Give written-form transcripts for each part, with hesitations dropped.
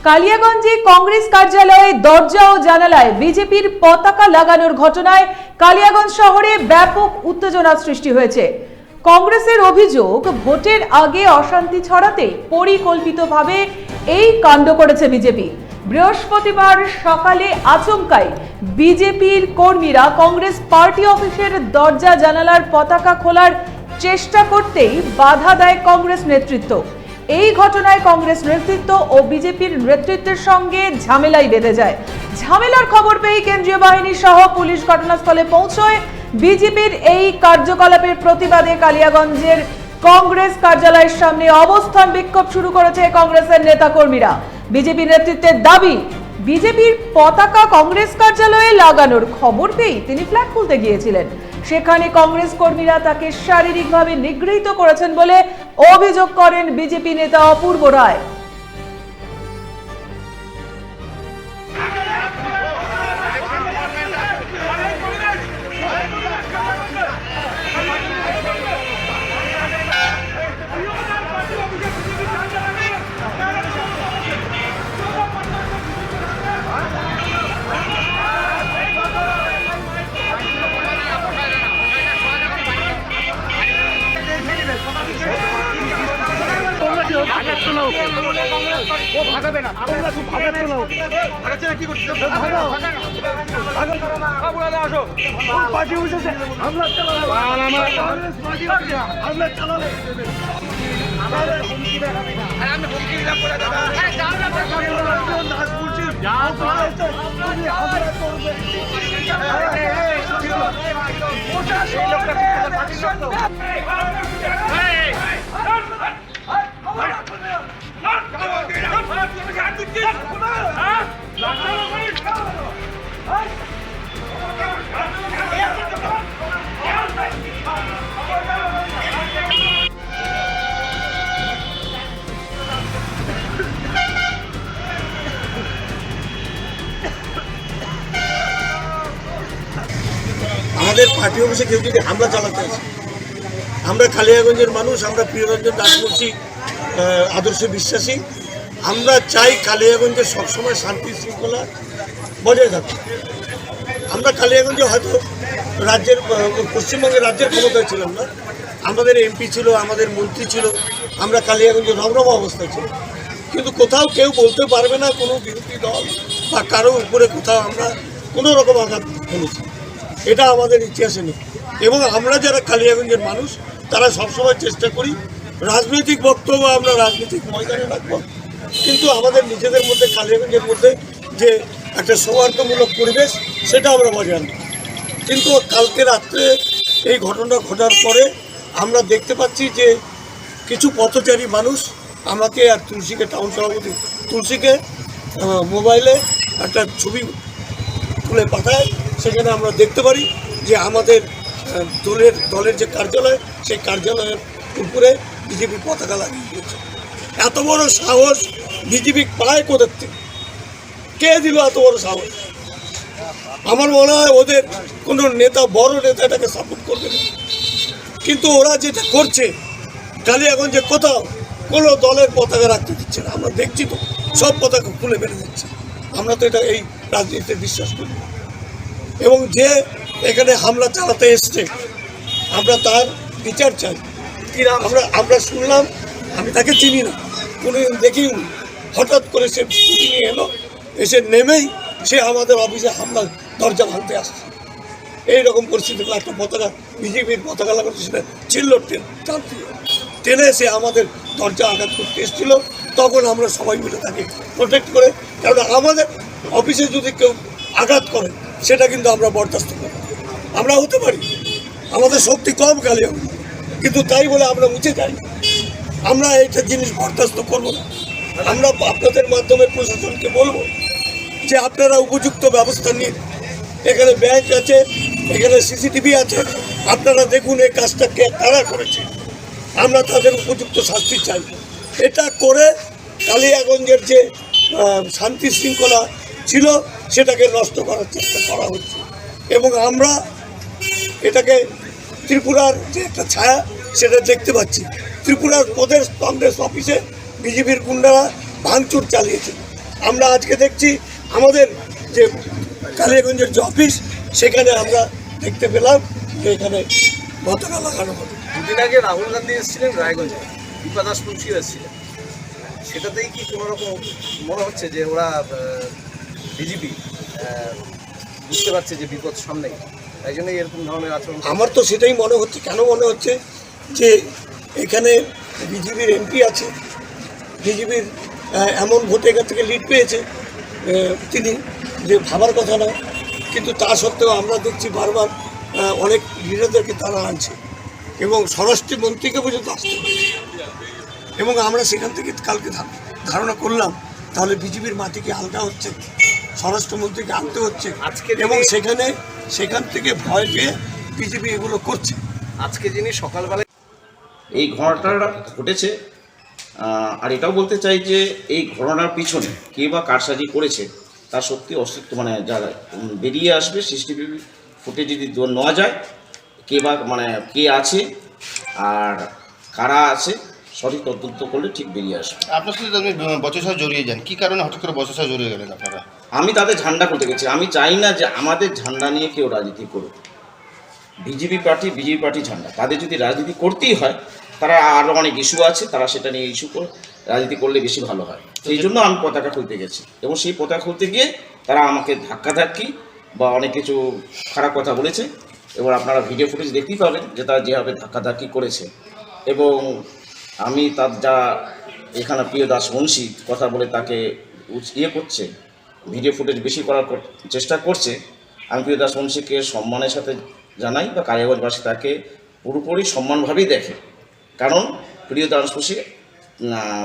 কালিয়াগঞ্জে কংগ্রেস কার্যালয়ে দরজা ও জানালায় বিজেপির পতাকা লাগানোর ঘটনায় কালিয়াগঞ্জ শহরে ব্যাপক উত্তেজনা সৃষ্টি হয়েছে। কংগ্রেসের অভিযোগ, ভোটের আগে অশান্তি ছড়াতে পরিকল্পিতভাবে এই কাণ্ড করেছে বিজেপি। বৃহস্পতিবার সকালে আচমকাই বিজেপির কর্মীরা কংগ্রেস পার্টি অফিসের দরজা জানালার পতাকা খোলার চেষ্টা করতেই বাধা দেয় কংগ্রেস নেতৃত্ব। এই ঘটনায় কংগ্রেস নেতৃত্ব ও বিজেপির নেতৃত্বের সঙ্গে ঝামেলায় বেঁধে যায়। ঝামেলার খবর পেয়ে কেন্দ্রীয় বাহিনী সহ পুলিশ ঘটনাস্থলে পৌঁছয়। বিজেপির এই কার্যকলাপের প্রতিবাদে কালিয়াগঞ্জের কংগ্রেস কার্যালয়ের সামনে অবস্থান বিক্ষোভ শুরু করেছে কংগ্রেসের নেতাকর্মীরা। বিজেপি নেতৃত্বের দাবি, বিজেপির পতাকা কংগ্রেস কার্যালয়ে লাগানোর খবর পেয়ে তিনি ফ্ল্যাগ খুলতে গিয়েছিলেন। সেখানে কংগ্রেস কর্মীরা তাকে শারীরিকভাবে নিগৃহীত করেছেন বলে অভিযোগ করেন বিজেপি নেতা অপূর্ব রায়। আমাদের পার্টি অফিসে কেউ যদি হামলা চালাতে আসে, আমরা কালিয়াগঞ্জের মানুষ, আমরা প্রিয়রঞ্জন দাসবংশী আদর্শে বিশ্বাসী। আমরা চাই কালিয়াগঞ্জে সবসময় শান্তি শৃঙ্খলা বজায় থাকবে। আমরা কালিয়াগঞ্জে হয়তো রাজ্যের পশ্চিমবঙ্গের রাজ্যের ক্ষমতায় ছিলাম না, আমাদের এমপি ছিল, আমাদের মন্ত্রী ছিল, আমরা কালিয়াগঞ্জে রমরমা অবস্থায় ছিল, কিন্তু কোথাও কেউ বলতে পারবে না কোনো বিরোধী দল বা কারো উপরে কোথাও আমরা কোনো রকম আঘাত করেছি। এটা আমাদের ইতিহাসে নেই। এবং আমরা যারা কালিয়াগঞ্জের মানুষ তারা সবসময় চেষ্টা করি রাজনৈতিক বক্তব্য আমরা রাজনৈতিক ময়দানে রাখবো, কিন্তু আমাদের নিজেদের মধ্যে কালিয়াগঞ্জের মধ্যে যে একটা সৌহার্দ্যমূলক পরিবেশ সেটা আমরা বজায় আনব। কিন্তু কালকে রাত্রে এই ঘটনা ঘটার পরে আমরা দেখতে পাচ্ছি যে কিছু পথচারী মানুষ আমাকে আর তুলসীকে, টাউন সভাপতি তুলসীকে মোবাইলে একটা ছবি তুলে পাঠায়। সেখানে আমরা দেখতে পারি যে আমাদের দলের যে কার্যালয়, সেই কার্যালয়ের উপরে বিজেপি পতাকা লাগিয়ে দিয়েছে। এত বড় সাহস বিজেপি পায় কোথার থেকে? কে দিল এত বড় সাহস? আমার মনে হয় ওদের কোনো নেতা, বড় নেতা এটাকে সাপোর্ট করবে না। কিন্তু ওরা যেটা করছে, কালিয়াগঞ্জে কোথাও কোনো দলের পতাকা রাখতে দিচ্ছে না। আমরা দেখছি তো, সব পতাকা খুলে বেড়ে দিচ্ছে। আমরা তো এটা এই রাজনীতিতে বিশ্বাস করি। এবং যে এখানে হামলা চালাতে এসছে, আমরা তার বিচার চাই। আমরা শুনলাম, আমি তাকে চিনি না, কোনোদিন দেখিও নি, হঠাৎ করে সে স্কুটি নিয়ে এলো, এসে নেমেই সে আমাদের অফিসে হামলার দরজা ভাঙতে আসছে। এইরকম পরিস্থিতি, একটা পতাকা, বিজেপির পতাকা লাগানো, সেটা ছিল টেনে সে আমাদের দরজা আঘাত করতে এসেছিল। তখন আমরা সবাই মিলে তাকে প্রোটেক্ট করে, কারণ আমাদের অফিসে যদি কেউ আঘাত করে সেটা কিন্তু আমরা বরদাস্ত করি। আমরা হতে পারি, আমাদের শক্তি কম কালিয়াগঞ্জ, কিন্তু তাই বলে আমরা মুছে যাই। আমরা এইটা জিনিস বরদাস্ত করবো না। আমরা আপনাদের মাধ্যমে প্রশাসনকে বলবো যে আপনারা উপযুক্ত ব্যবস্থা নিন। এখানে ব্যাংক আছে, এখানে সিসিটিভি আছে, আপনারা দেখুন এই কাজটা কে কারা করেছে। আমরা তাদের উপযুক্ত শাস্তি চাই। এটা করে কালিয়াগঞ্জের যে শান্তি শৃঙ্খলা ছিল সেটাকে নষ্ট করার চেষ্টা করা হচ্ছে। এবং আমরা এটাকে ত্রিপুরার যে একটা ছায়া সেটা দেখতে পাচ্ছি। ত্রিপুরার প্রদেশ কংগ্রেস অফিসে বিজেপির গুন্ডারা ভাঙচুর চালিয়েছে। আমরা আজকে দেখছি আমাদের যে কালিয়াগঞ্জের যে অফিস সেখানে আমরা দেখতে পেলাম যে এখানে পতাকা লাগানো হবে। দুদিন আগে রাহুল গান্ধী এসেছিলেন রায়গঞ্জে, দীপা দাস মুন্সিও এসেছিলেন, সেটাতেই কি কোনো রকম মনে হচ্ছে যে ওরা বিজেপি বুঝতে পারছে যে বিপদ সামনেই, তাই জন্যই এরকম ধরনের আচরণ? আমার তো সেটাই মনে হচ্ছে। কেন মনে হচ্ছে যে এখানে বিজেপির এমপি আছে, বিজেপির এমন ভোটে এখান থেকে লিড পেয়েছে তিনি, যে ভাবার কথা না, কিন্তু তা সত্ত্বেও আমরা দেখছি বারবার অনেক লিডারদেরকে তারা আনছে এবং স্বরাষ্ট্র মন্ত্রীকে পর্যন্ত আসতে হয়েছে। এবং আমরা সেখান থেকে কালকে ধারণা করলাম তাহলে বিজেপির মাটিকে আলগা হচ্ছে, স্বরাষ্ট্রমন্ত্রীকে আনতে হচ্ছে আজকে এবং সেখান থেকে ভয় পেয়ে বিজেপি এগুলো করছে। আজকে যিনি সকালবেলায় এই ঘটনাটা ঘটেছে, আর এটাও বলতে চাই যে এই ঘটনার পিছনে কে বা কারসাজি করেছে তার সত্যি অস্তিত্ব মানে যারা বেরিয়ে আসবে, সিসিটিভি ফুটেজ যদি নেওয়া যায় কে বা মানে কে আছে আর কারা আছে সঠিক তদন্ত করলে ঠিক বেরিয়ে আসবে। আপনার সাথে আপনি বচসা জড়িয়ে যান, কী কারণে হঠাৎ করে বচসা জড়িয়ে গেলেন আপনারা? আমি তাদের ঝান্ডা করতে গেছি, আমি চাই না যে আমাদের ঝান্ডা নিয়ে কেউ রাজনীতি করুক। বিজেপি পার্টি ঝান্ডা, তাদের যদি রাজনীতি করতেই হয় তারা আরও অনেক ইস্যু আছে, তারা সেটা নিয়ে ইস্যু করে রাজনীতি করলে বেশি ভালো হয়। সেই জন্য আমি পতাকা খুলতে গেছি এবং সেই পতাকা খুলতে গিয়ে তারা আমাকে ধাক্কাধাক্কি বা অনেক কিছু খারাপ কথা বলেছে। এবার আপনারা ভিডিও ফুটেজ দেখতেই পাবেন যে তারা যেভাবে ধাক্কাধাক্কি করেছে। এবং আমি তার যা এখানে প্রিয় দাস মুন্সি কথা বলে তাকে করছে, ভিডিও ফুটেজ বেশি করার চেষ্টা করছে, আমি প্রিয় দাস মুন্সিকে সম্মানের সাথে জানাই বা কালিয়াগঞ্জবাসী তাকে পুরোপুরি সম্মানভাবেই দেখে। কারণ প্রিয় দাস মুন্সি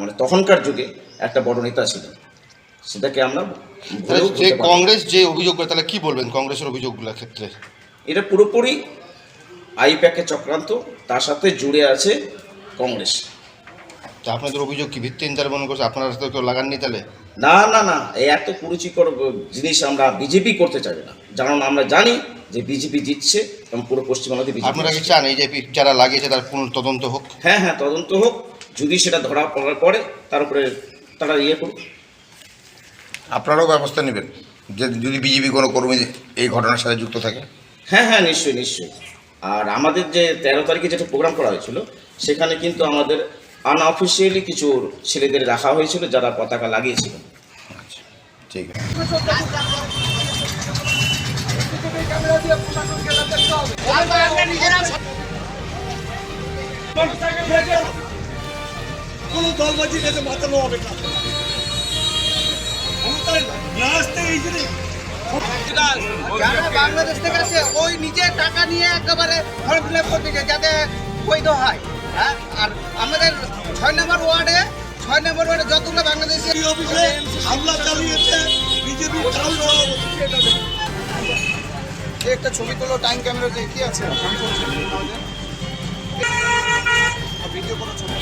মানে তখনকার যুগে একটা বড় নেতা ছিলেন, সেটাকে আমরা যে কংগ্রেস যে অভিযোগ করে, তাহলে কী বলবেন কংগ্রেসের অভিযোগগুলোর ক্ষেত্রে? এটা পুরোপুরি আইপ্যাকের চক্রান্ত, তার সাথে জুড়ে আছে কংগ্রেস। তা আপনাদের অভিযোগ কি ভিত্তিহীন তারা মনে করছে? আপনারা তো কেউ লাগাননি তাহলে? না, এই এত কুরুচিকর জিনিস আমরা বিজেপি করতে চাই না, কারণ আমরা জানি যে বিজেপি জিতছে এবং পুরো পশ্চিমবাংলাতে বিজেপি। আপনারা কি চান এই যে যারা লাগিয়েছে তার পুনঃ তদন্ত হোক? হ্যাঁ, তদন্ত হোক, যদি সেটা ধরা পড়ার পরে তার উপরে তারা করুক। আপনারাও ব্যবস্থা নেবেন যে যদি বিজেপি কোনো কর্মী এই ঘটনার সাথে যুক্ত থাকে? হ্যাঁ, নিশ্চয়ই। আর আমাদের যে 13 তারিখে যেটা প্রোগ্রাম করা হয়েছিল সেখানে কিন্তু আমাদের আনঅফিসিয়ালি কিছু ছেলেদের রাখা হয়েছিল যারা পতাকা লাগিয়েছিল। আচ্ছা, ঠিক আছে। কোনো দলবাজির কাছে মাতানো হবে না। যারা বাংলাদেশ থেকে আসে ওই নিজের টাকা নিয়ে একেবারে ফর্ম ফিল আপ করতে যায় যাতে বৈধ হয়। হ্যাঁ, আর আমাদের 6 নম্বর ওয়ার্ডে যতগুলো বাংলাদেশি অফিসে হামলা চালিয়েছে বিজেপি। একটা ছবি তোলো টাইম ক্যামেরাতে কি আছে ভিডিও কোনো ছবি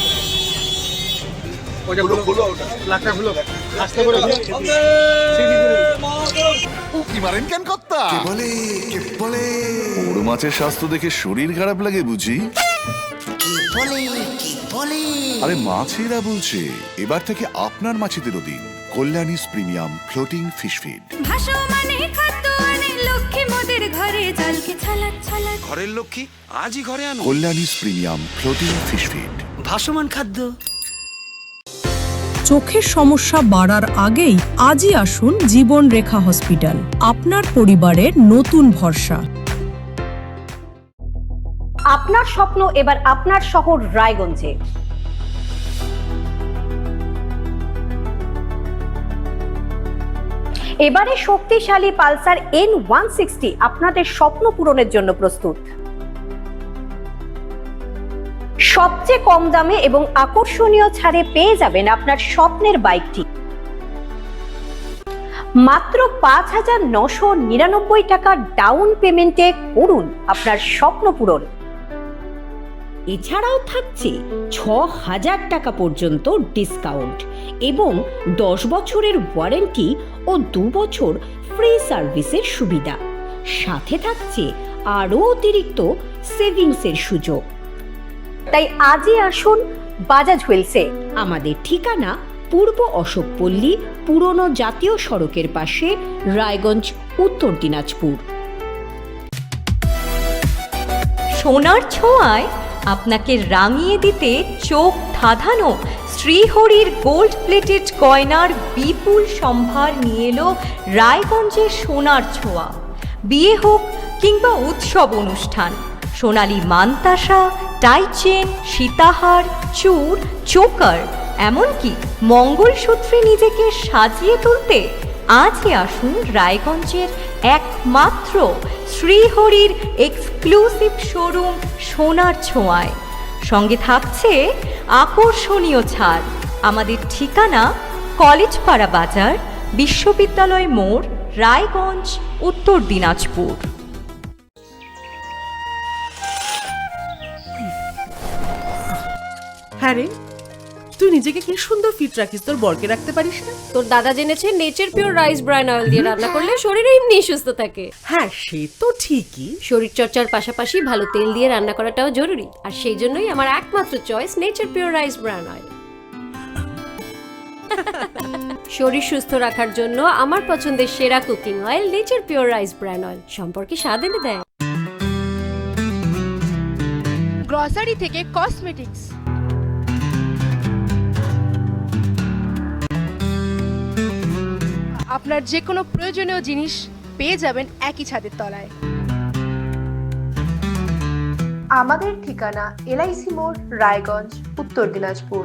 কি মারেন কেন কর্তা? বড় মাছের স্বাস্থ্য দেখে শরীর খারাপ লাগে বুঝি? আরে মাছেরা বলছে এবার থেকে আপনার মাছেদেরও দিন কল্যাণীস প্রিমিয়াম ফ্লোটিং ফিশ ফিড। ঘরের লক্ষ্মী আজই ঘরে আনো কল্যাণীস প্রিমিয়াম ফ্লোটিং ফিশ ফিড। ভাসমান খাদ্য। চোখের সমস্যা বাড়ার আগেই আজই আসুন জীবন রেখা হসপিটাল, আপনার পরিবারের নতুন ভরসা। আপনার স্বপ্ন এবার আপনার শহর রায়গঞ্জে। এবারে শক্তিশালী পালসার N160 আপনাদের স্বপ্ন পূরণের জন্য প্রস্তুত। সবচেয়ে কম দামে এবং আকর্ষণীয় ছাড়ে পেয়ে যাবেন আপনার স্বপ্নের বাইকটি মাত্র 5,999 টাকা ডাউন পেমেন্টে করুন আপনার স্বপ্ন পূরণ। এছাড়াও থাকছে 6,000 টাকা পর্যন্ত ডিসকাউন্ট এবং 10 বছরের ওয়ারেন্টি ও 2 বছর ফ্রি সার্ভিসের সুবিধা। সাথে থাকছে আরও অতিরিক্ত সেভিংসের সুযোগ। তাই আজই আসুন বাজাজ হুইলসে। আমাদের ঠিকানা পূর্ব অশোকপল্লী পুরনো জাতীয় সড়কের পাশে, রায়গঞ্জ, উত্তর দিনাজপুর। সোনার ছোঁয়ায় আপনাকে রাঙিয়ে দিতে চোখ ধাঁধানো শ্রীহরির গোল্ড প্লেটেড গয়নার বিপুল সম্ভার নিয়ে এলো রায়গঞ্জের সোনার ছোঁয়া। বিয়ে হোক কিংবা উৎসব অনুষ্ঠান, সোনালী মানতাসা, টাইচেন, সীতাহার, চূড়, চোকার, এমনকি মঙ্গলসূত্রে নিজেকে সাজিয়ে তুলতে আজই আসুন রায়গঞ্জের একমাত্র শ্রীহরির এক্সক্লুসিভ শোরুম সোনার ছোঁয়ায়। সঙ্গে থাকছে আকর্ষণীয় ছাড়। আমাদের ঠিকানা কলেজপাড়া বাজার, বিশ্ববিদ্যালয় মোড়, রায়গঞ্জ, উত্তর দিনাজপুর। হ্যাঁ রে, তুই নিজেকে কি সুন্দর ফিট রাখিস, তোর বরকে রাখতে পারিস না? তোর দাদা জেনেছে nature pure rice bran oil দিয়ে রান্না করলে শরীর এমনি সুস্থ থাকে। হ্যাঁ, সে তো ঠিকই। শরীর চর্চার পাশাপাশি ভালো তেল দিয়ে রান্না করাটাও জরুরি, আর সেই জন্যই আমার একমাত্র choice nature pure rice bran oil. শরীর সুস্থ রাখার জন্য আমার পছন্দের সেরা cooking oil nature pure rice bran oil, সম্পর্কে স্বাদ এনে দেয়। গ্রসারি থেকে কসমেটিক্স, আপনার যে কোনো প্রয়োজনীয় জিনিস পেয়ে যাবেন একই ছাদের তলায়। আমাদের ঠিকানা LIC মোড়, রায়গঞ্জ, উত্তর দিনাজপুর।